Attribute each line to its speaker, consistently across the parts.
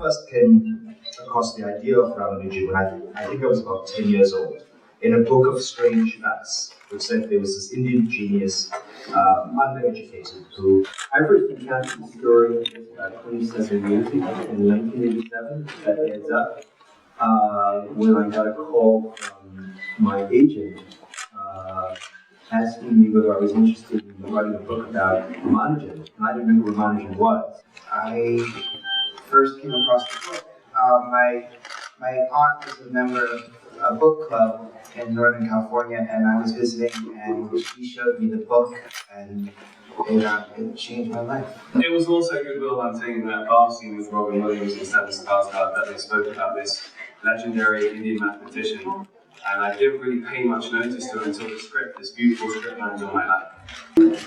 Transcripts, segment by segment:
Speaker 1: first came across the idea of Ramanujan when I think I was about 10 years old, in a book of strange facts, which said there was this Indian genius, uneducated, who...
Speaker 2: I first encountered the story 27 years ago, in 1987, at Heads Up, when I got a call from my agent asking me whether I was interested in writing a book about Ramanujan. And I didn't know who Ramanujan was.
Speaker 3: I first came across the book. My aunt was a member of a book club in Northern California, and I was visiting, and she showed me the book, and it changed my life.
Speaker 4: It was also Goodwill Hunting, that bar scene with Robin Williams and Stellan Skarsgård, that they spoke about this legendary Indian mathematician, and I didn't really pay much notice to it until the script, this beautiful script, landed on my lap.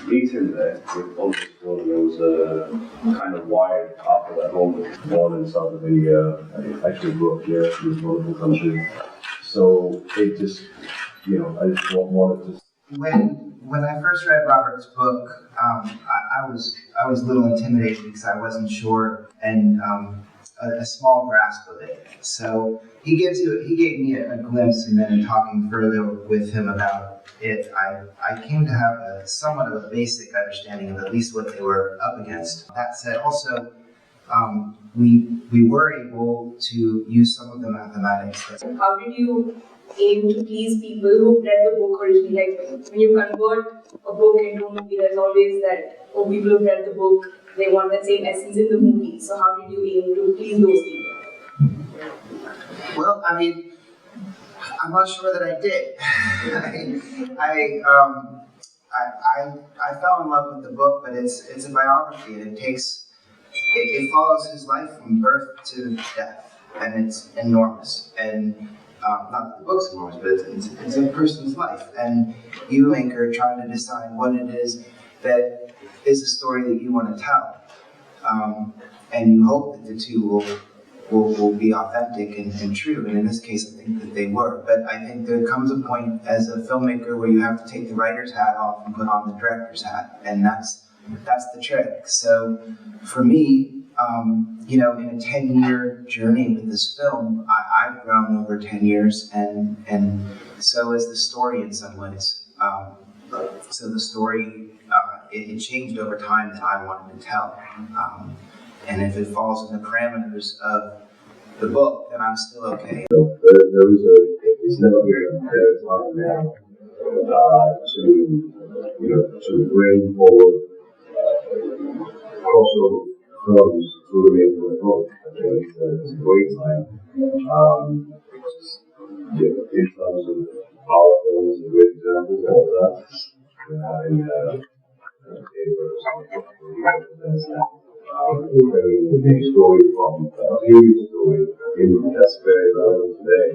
Speaker 5: Meeting there with all this film, there was a kind of wired after that moment. Born in South India, I actually grew up here in this wonderful country. So it just, I just wanted to.
Speaker 3: When I first read Robert's book, I was a little intimidated because I wasn't sure and a small grasp of it. So he gave me a glimpse, and then in talking further with him about it, I came to have a somewhat of a basic understanding of at least what they were up against. That said, also we were able to use some of the mathematics.
Speaker 6: How did you aim to please people who read the book originally? Like when you convert a book into a movie, there's always that, people who read the book, they want that same essence in the movie. So how did you aim to please those people?
Speaker 3: Well, I'm not sure that I did. I fell in love with the book, but it's a biography, and it follows his life from birth to death, and it's enormous. And not that the book's enormous, but it's a person's life. And you, Anchor, trying to decide what it is that is a story that you want to tell. And you hope that the two will be authentic and true. And in this case, I think that they were. But I think there comes a point as a filmmaker where you have to take the writer's hat off and put on the director's hat. And that's the trick. So for me, in a 10-year journey with this film, I've grown over 10 years, and so is the story in some ways. So the story, it changed over time that I wanted to tell. And if it falls in the parameters of the book, then I'm still okay.
Speaker 5: It's never been a better time now to bring forward crossover films through the making of the book. I think it's a great time. In terms of our films, a great example of that. We're having a big story from a period story that's very relevant today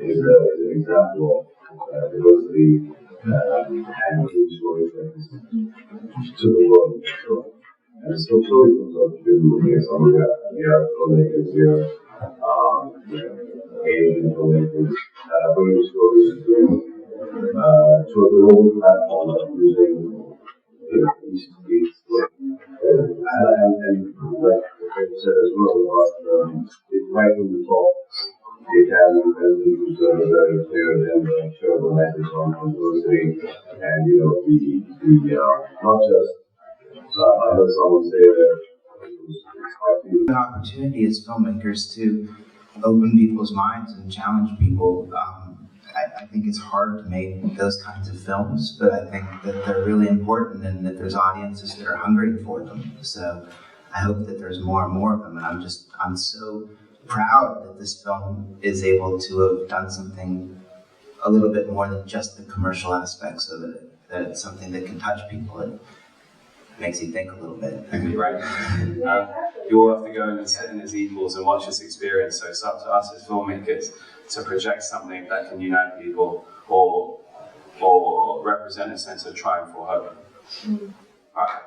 Speaker 5: is an example of diversity and new stories to the world. And so story comes up to some of the filmmakers here, Asian filmmakers, bringing stories to a global platform using East. And like I said as well, it's right from the top. The Academy president was very clear and shared the message on diversity and the not just I heard someone say that
Speaker 3: an opportunity as filmmakers to open people's minds and challenge people. I think it's hard to make those kinds of films, but I think that they're really important and that there's audiences that are hungry for them. So I hope that there's more and more of them, and I'm so proud that this film is able to have done something a little bit more than just the commercial aspects of it, that it's something that can touch people. It makes you think a little bit.
Speaker 4: Right. You all have to go in and sit in as equals and watch this experience, so it's up to us as filmmakers to project something that can unite people or represent a sense of triumph or hope. All right.